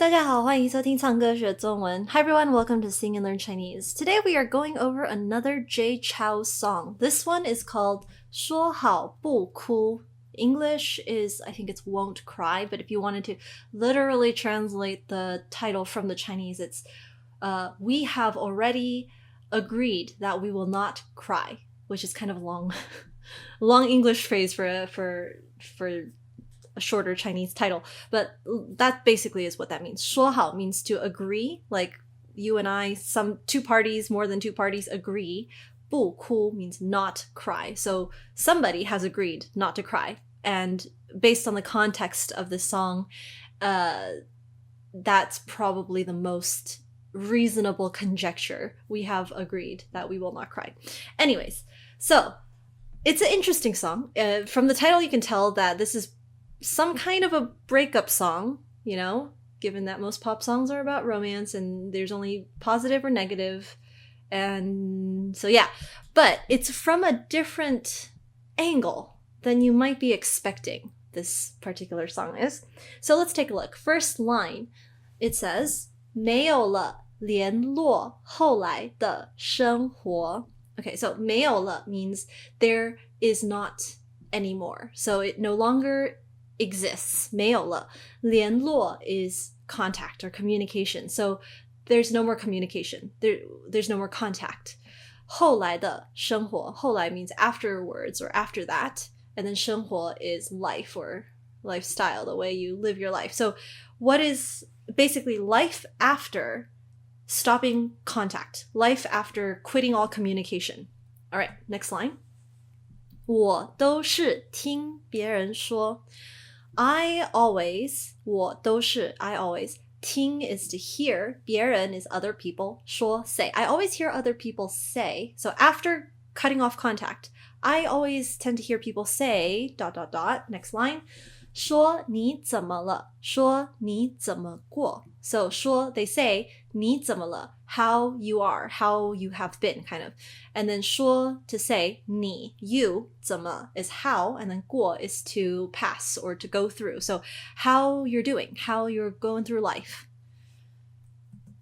大家好，欢迎收听唱歌学中文. Hi everyone, welcome to Sing and Learn Chinese. Today we are going over another Jay Chou song. This one is called 说好不哭. English is, I think it's won't cry, but if you wanted to literally translate the title from the Chinese, it's we have already agreed that we will not cry, which is kind of long English phrase for a shorter Chinese title, but that basically is what that means. 说好 means to agree, like you and I, more than two parties agree. 不哭 means not cry. So somebody has agreed not to cry. And based on the context of this song, that's probably the most reasonable conjecture. We have agreed that we will not cry. Anyways, so it's an interesting song. From the title, you can tell that this is some kind of a breakup song, you know, given that most pop songs are about romance and there's only positive or negative. And so, yeah, but it's from a different angle than you might be expecting this particular song is. So let's take a look. First line, it says, 没有了联络后来的生活. Okay, so 没有了 means there is not anymore. So it no longer exists. 没有了. 联络 is contact or communication. So there's no more communication. There's no more contact. 后来的生活. 后来 means afterwards or after that. And then 生活 is life or lifestyle, the way you live your life. So what is basically life after stopping contact? Life after quitting all communication. All right, next line. 我都是听别人说. I always 听 is to hear, 别人 is other people, 说 say. I always hear other people say. So after cutting off contact, I always tend to hear people say ... Next line. 说你怎么了? 说你怎么过? So 说 they say 你怎么了? How you are, how you have been, kind of. And then 说 to say 你 you 怎么 is how, and then 过 is to pass or to go through. So how you're doing, how you're going through life.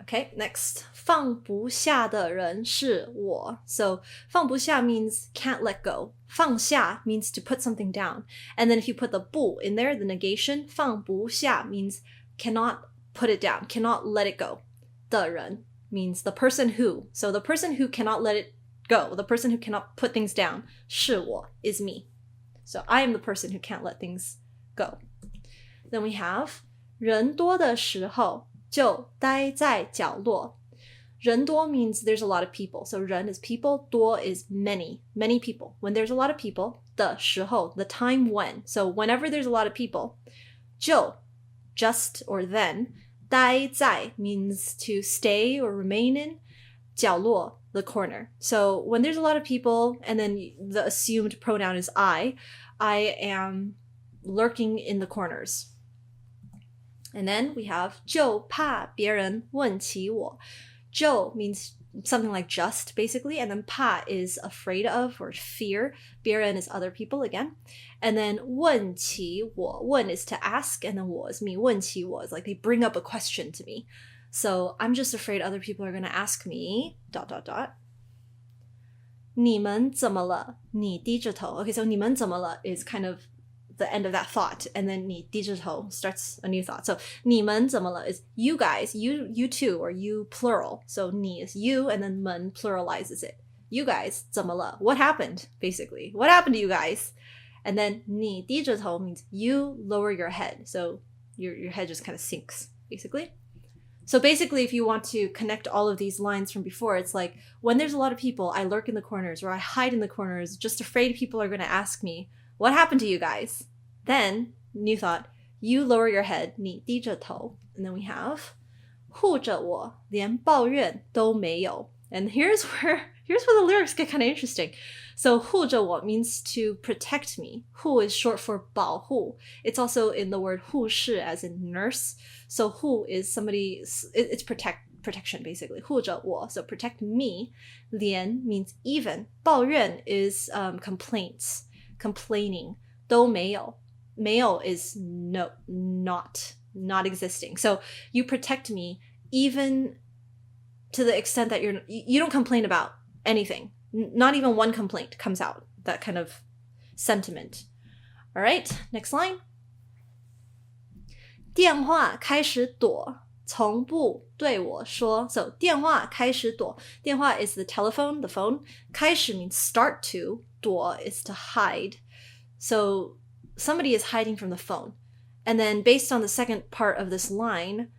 Okay, next. 放不下的人是我. So 放不下 means can't let go. 放下 means to put something down. And then if you put the 不 in there, the negation, 放不下 means cannot put it down, cannot let it go. 的人 means the person who. So the person who cannot let it go, the person who cannot put things down, 是我 is me. So I am the person who can't let things go. Then we have 人多的时候就待在角落. 人多 means there's a lot of people. So 人 is people, 多 is many people. When there's a lot of people, 的时候, the time when. So whenever there's a lot of people, 就 just or then, 待在 means to stay or remain in, 角落 the corner. So when there's a lot of people and then the assumed pronoun is I am lurking in the corners. And then we have 就怕别人问起我. 就 means something like just, basically. And then 怕 is afraid of or fear. 别人 is other people again. And then 问起我. 问 is to ask, and then 我 is me. 问起我 is like they bring up a question to me. So I'm just afraid other people are going to ask me ... 你们怎么了? 你低着头. Okay, so 你们怎么了 is kind of the end of that thought, and then 你低着头 starts a new thought. So 你们怎么了 is you guys, you two, or you plural. So 你 is you, and then 们 pluralizes it. You guys 怎么了? What happened, basically? What happened to you guys? And then 你低着头 means you lower your head. So your head just kind of sinks, basically. So basically, if you want to connect all of these lines from before, it's like when there's a lot of people, I lurk in the corners or I hide in the corners, just afraid people are going to ask me, what happened to you guys? Then, new thought, you lower your head, 你低着头. And then we have 护着我连抱怨都没有. And here's where the lyrics get kind of interesting. So 护着我 means to protect me. 护 is short for 保护. It's also in the word 护士, as in nurse. So 护 is somebody, it's protection basically. 护着我, so protect me. 连 means even. 抱怨 is complaining. 都没有. 没有 is no, not. not existing. So you protect me even to the extent that you don't complain about anything. Not even one complaint comes out. That kind of sentiment. All right, next line. 电话开始躲，从不对我说. So 电话开始躲. 电话 is the telephone, the phone. 开始 means start to. 躲 is to hide. So somebody is hiding from the phone. And then based on the second part of this line,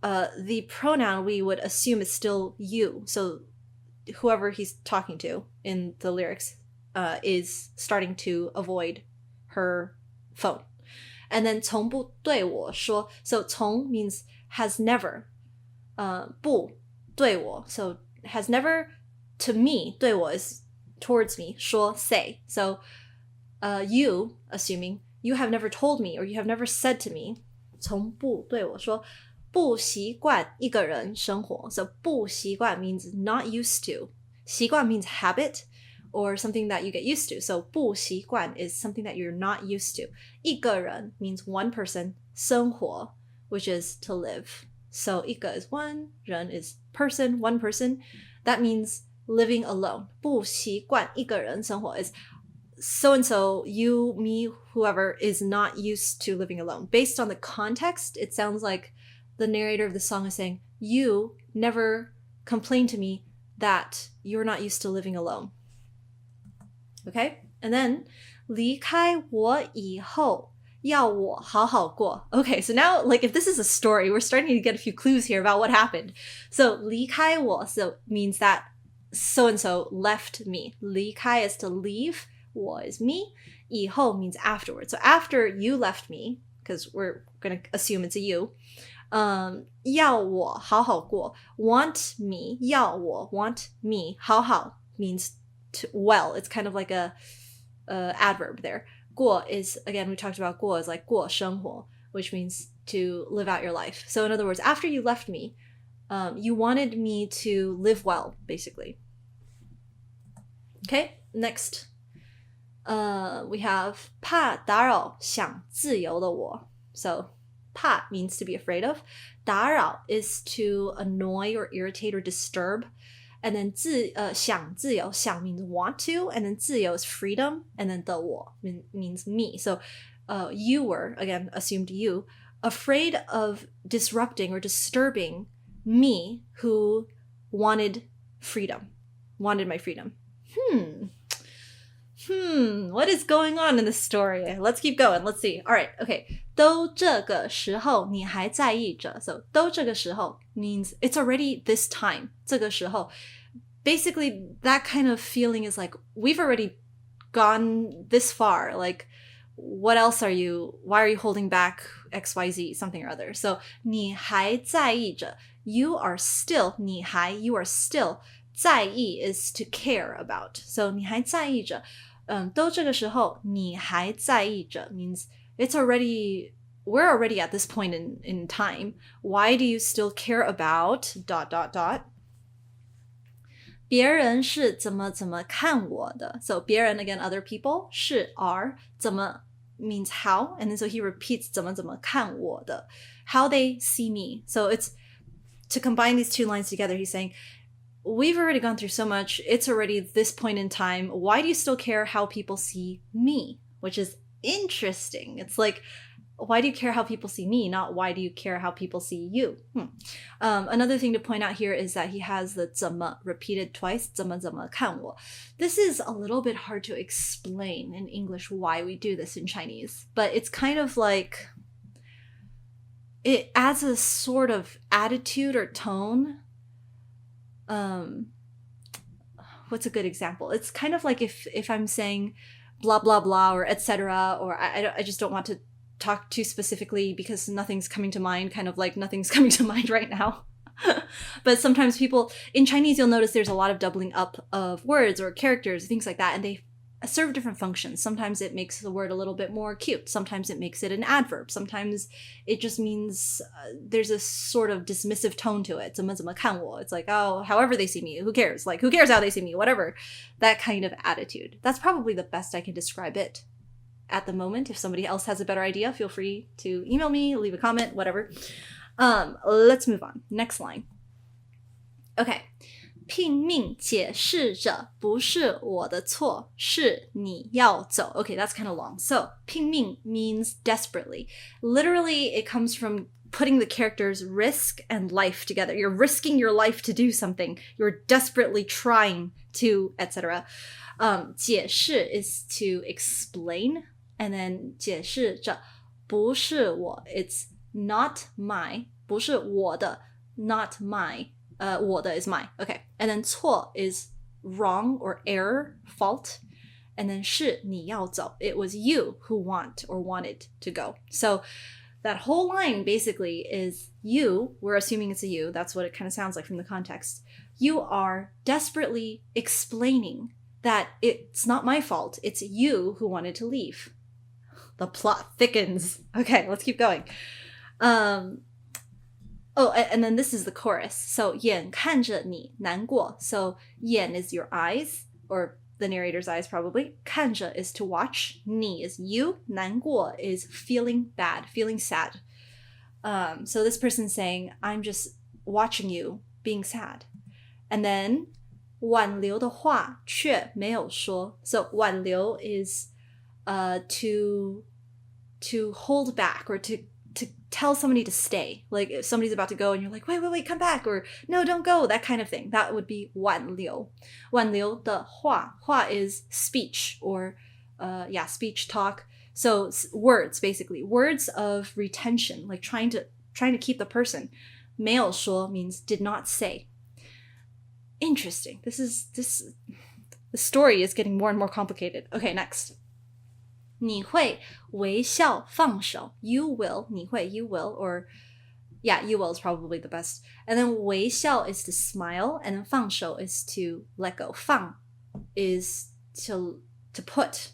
the pronoun we would assume is still you. So whoever he's talking to in the lyrics is starting to avoid her phone. And then 从不对我说. So 从 means has never. 不对我. So has never to me. 对我 is towards me. 说 say. So you, assuming, you have never told me or you have never said to me. 从不对我说不习惯一个人生活. So 不习惯 means not used to. 习惯 means habit or something that you get used to. So 不习惯 is something that you're not used to. 一个人 means one person. 生活 which is to live. So 一个 is one, 人 is person, one person. That means living alone. 不习惯一个人生活 is so-and-so, you, me, whoever is not used to living alone. Based on the context, it sounds like the narrator of the song is saying, you never complain to me that you're not used to living alone. Okay? And then, 离开我以后要我好好过. Okay, so now, like, if this is a story, we're starting to get a few clues here about what happened. So, 离开我 so means that so-and-so left me. 离开 is to leave. 我 is me. 以后 means afterwards. So after you left me, because we're going to assume it's a you, 要我好好过. Want me, 要我 want me. 好好 means to, well. It's kind of like a adverb there. 过 is, again, we talked about 过 is like 过生活, which means to live out your life. So in other words, after you left me, you wanted me to live well, basically. Okay, next. We have 怕打扰想自由的我. So 怕 means to be afraid of. 打扰 is to annoy or irritate or disturb. And then 想自由, 想 means want to, and then 自由 is freedom, and then 的我 means me. So you were, again, assumed you, afraid of disrupting or disturbing me who wanted freedom, wanted my freedom. What is going on in this story? Let's keep going. Let's see. All right, okay. 都这个时候你还在意着. So 都这个时候 means it's already this time. 这个时候. Basically, that kind of feeling is like, we've already gone this far. Like, what else are you, why are you holding back XYZ, something or other? So 你还在意着. You are still, 你还, you are still. 在意 is to care about. So 你还在意着. 都这个时候你还在意着 means it's already, we're already at this point in time. Why do you still care about ... 别人是怎么看我的. So 别人 again, other people, 是 are, 怎么 means how, and then so he repeats 怎么看我的. How they see me. So it's to combine these two lines together, he's saying, we've already gone through so much. It's already this point in time. Why do you still care how people see me? Which is interesting. It's like, why do you care how people see me? Not why do you care how people see you? Another thing to point out here is that he has the 怎么 repeated twice. 怎么看我. This is a little bit hard to explain in English why we do this in Chinese. But it's kind of like, it adds a sort of attitude or tone. What's a good example? It's kind of like if I'm saying blah, blah, blah, or etc., or I just don't want to talk too specifically because nothing's coming to mind, kind of like nothing's coming to mind right now. But sometimes people, in Chinese, you'll notice there's a lot of doubling up of words or characters, things like that, and they serve different functions. Sometimes it makes the word a little bit more cute. Sometimes it makes it an adverb. Sometimes it just means there's a sort of dismissive tone to it. 怎么看我. It's like, oh, however they see me, who cares? Like, who cares how they see me? Whatever. That kind of attitude. That's probably the best I can describe it. at the moment. If somebody else has a better idea, feel free to email me, leave a comment, whatever. Let's move on. Next line. Okay. 拼命解释着不是我的错是你要走 Okay, that's kind of long. So, 拼命 means desperately. Literally, it comes from putting the characters risk and life together. You're risking your life to do something. You're desperately trying to, etc. 解释 is to explain. And then 解释着不是我 it's not my 不是我的 not my 我的 is my. Okay. And then 错 is wrong or error, fault. And then 是你要走. It was you who want or wanted to go. So that whole line basically is you, we're assuming it's a you, that's what it kind of sounds like from the context. You are desperately explaining that it's not my fault, it's you who wanted to leave. The plot thickens. Okay, let's keep going. Oh, and then this is the chorus. So, 眼看着你难过. So, 眼 is your eyes, or the narrator's eyes probably. 看着 is to watch. 你 is you. 难过 is feeling bad, feeling sad. So this person's saying, I'm just watching you being sad. And then, 挽留的话却没有说. So, 挽留 is to hold back or to tell somebody to stay. Like if somebody's about to go and you're like, wait, come back, or no, don't go, that kind of thing. That would be 挽留. 挽留的话is speech or speech, talk. So words, basically. Words of retention, like trying to keep the person. 没有说 means did not say. Interesting. The story is getting more and more complicated. Okay, next. 你会微笑放手 You will 你会 You will or you will is probably the best. And then 微笑 is to smile and then 放手 is to let go. 放 is to put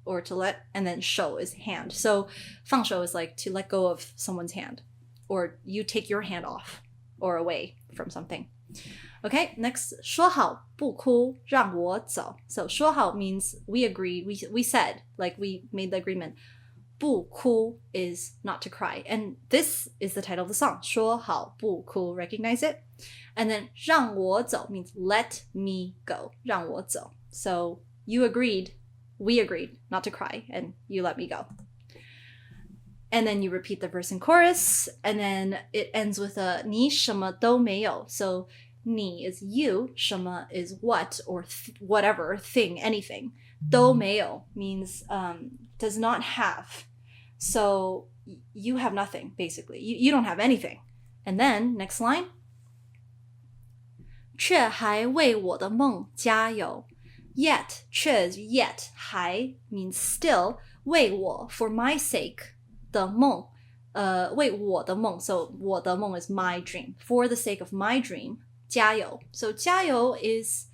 or to let, and then 手 is hand. So 放手 is like to let go of someone's hand, or you take your hand off or away from something. Okay, next, 说好不哭让我走. So 说好 means we agreed, we said, like we made the agreement. 不哭 is not to cry. And this is the title of the song. 说好不哭, recognize it? And then 让我走 means let me go. 让我走. So you agreed, we agreed not to cry, and you let me go. And then you repeat the verse and chorus, and then it ends with a 你什么都没有. So 你 is you, 什么 is what or whatever, thing, anything. 都没有 means does not have. So you have nothing, basically. You don't have anything. And then, next line. 却还为我的梦加油. Yet, 却 is yet, 还 means still, 为我 for my sake, 的梦, 为我的梦, so 我的梦 is my dream. For the sake of my dream, 加油. So 加油 is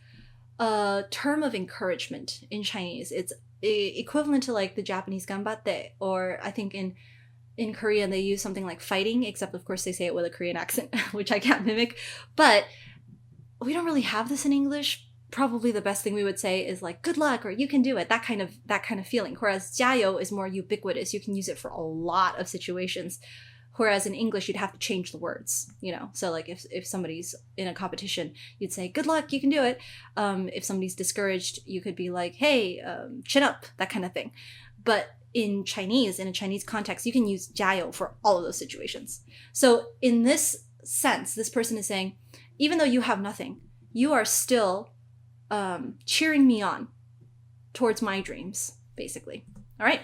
a term of encouragement in Chinese. It's equivalent to like the Japanese ganbatte, or I think in Korean they use something like fighting, except of course they say it with a Korean accent, which I can't mimic. But we don't really have this in English. Probably the best thing we would say is like good luck or you can do it, that kind of feeling. Whereas 加油 is more ubiquitous. You can use it for a lot of situations. Whereas in English, you'd have to change the words, you know? So like if somebody's in a competition, you'd say, good luck, you can do it. If somebody's discouraged, you could be like, hey, chin up, that kind of thing. But in Chinese, in a Chinese context, you can use 加油 for all of those situations. So in this sense, this person is saying, even though you have nothing, you are still cheering me on towards my dreams, basically. All right.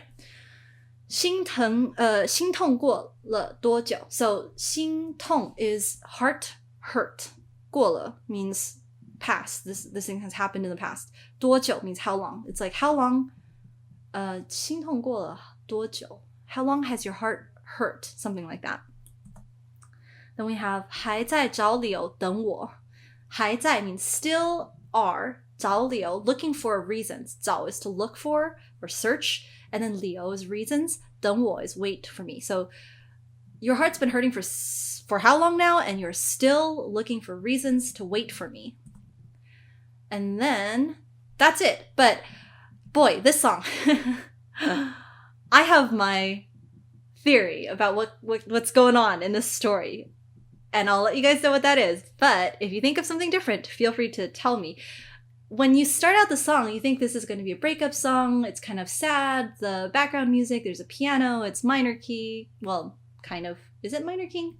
心痛过了多久? So 心痛 is heart hurt. 过了 means past. This thing has happened in the past. 多久 means how long. It's like how long 心痛过了多久? How long has your heart hurt? Something like that. Then we have 还在找理由等我. 还在 means still are. 找理由 looking for reasons. 找 is to look for or search. And then 理由 is reasons. 等我 is wait for me. So your heart's been hurting for how long now? And you're still looking for reasons to wait for me. And then that's it. But boy, this song. I have my theory about what's going on in this story, and I'll let you guys know what that is. But if you think of something different, feel free to tell me. When you start out the song, you think this is going to be a breakup song. It's kind of sad. The background music, there's a piano. It's minor key. Well, kind of. Is it minor key?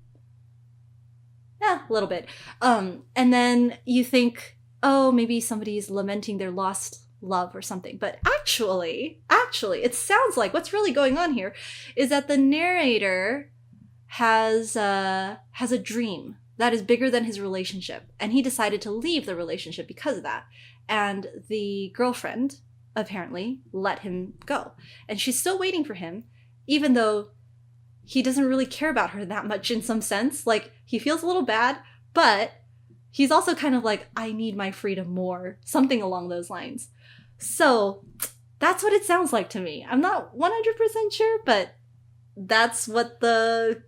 Yeah, a little bit. And then you think, oh, maybe somebody's lamenting their lost love or something. But actually, it sounds like what's really going on here is that the narrator has a dream that is bigger than his relationship, and he decided to leave the relationship because of that. And the girlfriend apparently let him go, and she's still waiting for him, even though he doesn't really care about her that much in some sense. Like, he feels a little bad, but he's also kind of like, I need my freedom more, something along those lines. So that's what it sounds like to me. I'm not 100% sure, but that's what the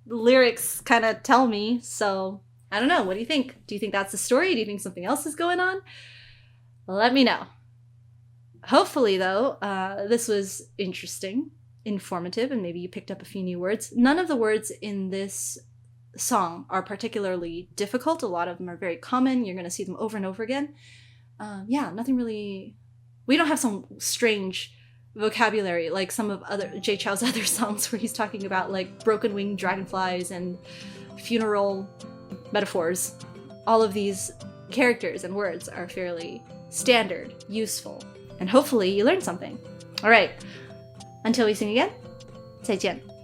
lyrics kind of tell me. So I don't know. What do you think? Do you think that's the story? Do you think something else is going on? Let me know. Hopefully, though, this was interesting, informative, and maybe you picked up a few new words. None of the words in this song are particularly difficult. A lot of them are very common. You're going to see them over and over again. Yeah, nothing really... We don't have some strange vocabulary like some of Jay Chou's other songs where he's talking about like broken winged dragonflies and funeral metaphors. All of these characters and words are fairly standard, useful, and hopefully you learned something. All right, until we sing again, 再见.